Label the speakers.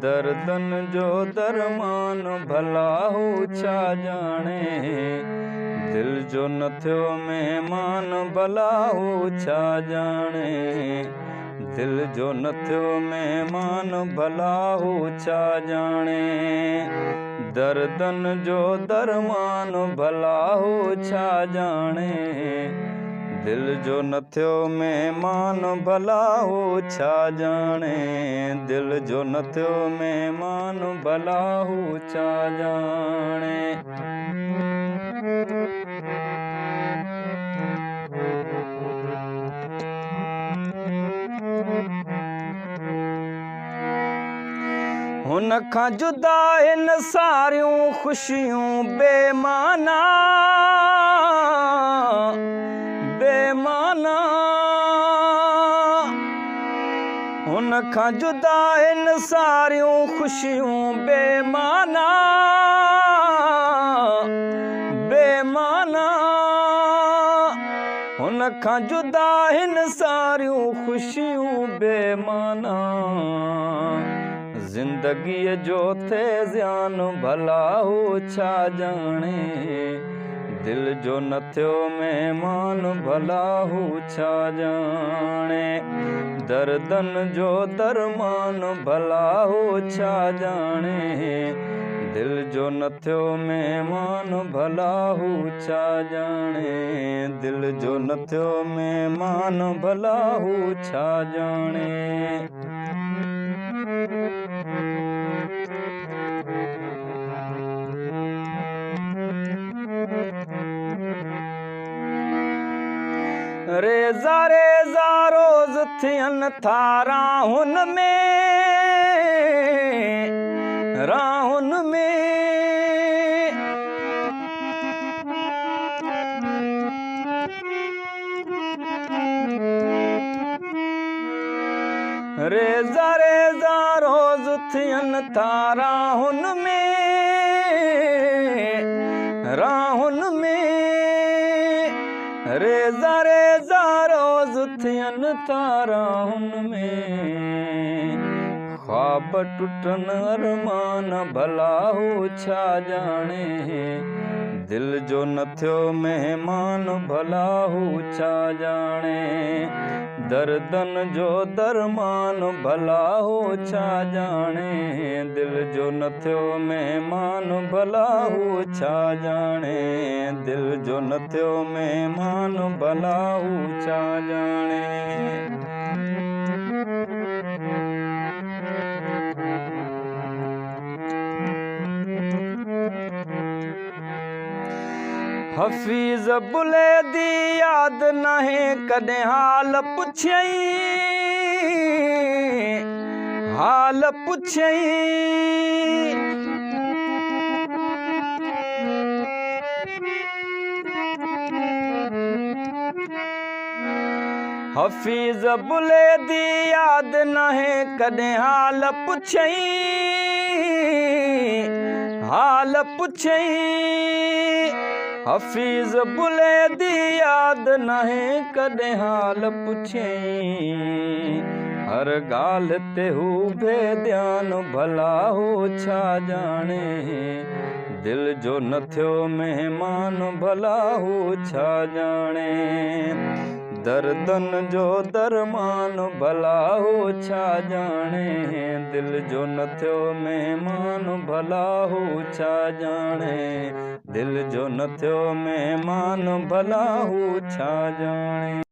Speaker 1: दर्दन जो दरमान भला हो छा जाने। दिल जो न थियो मेहमान भला हो छा जाने। दिल जो न थियो मेहमान भला हो छा जाने। दर्दन जो दरमान भला हो छा जाने। दिल जो न थियो मेहमान भला हो छा जाने। दिल जो न थियो मेहमान भला हो छा जाने। हुन खां जुदा इन सारियूं ख़ुशियूं बेमाना बेमाना। हुन खां जुदा इन सारियूं ख़ुशियूं बेमाना बेमाना। हुन खां जुदा इन सारियूं ख़ुशियूं बेमाना। ज़िंदगीअ जो थे ज़ियान भला हो छा जाने। दिल जो न थियो मेहमान भला हो छा जाने। दर्दन जो दरमान भला हो छा जाने। दिल जो न थियो मेहमान भला हो छा जाने। दिल जो न थियो मेहमान भला हो छा जाने। रेज़ा रेज़ा रोज़ थियनि था राहुनि में रेज़ा रेज़ा रोज़ थियनि था राहुनि में रेज़ा रेज़ा रोज़ थियनि था राहुनि में। ख्वाब टुटनि अरमान भला हो छा जाने। दिल जो न थियो मेहमान भला हो छा जाने। दर्दन जो दरमान भला हो छा जाने। दिल जो न थियो मेहमान भला हो छा जाने। दिल जो न थियो मेहमान भला हो छा जाने। हफ़ीज़ बुलैदी याद नाहे कॾहिं हाल पुछई हाल पुछई। हफ़ीज़ बुलैदी याद नाहे कॾहिं हाल पुछई हाल पुछई। हफ़ीज़ बुलैदी याद नाहे कॾहिं हाल पुछई। हर ॻाल्हि ते हू बेध्यान भला हो छा जाने। दिल जो न थियो मेहमान भला हो छा जाने। दर्दन जो दरमान भला हो छा जाने। दिल जो न थियो मेहमान भला हो छा जाने। दिल जो न थियो मेहमान भला हो छा जाने।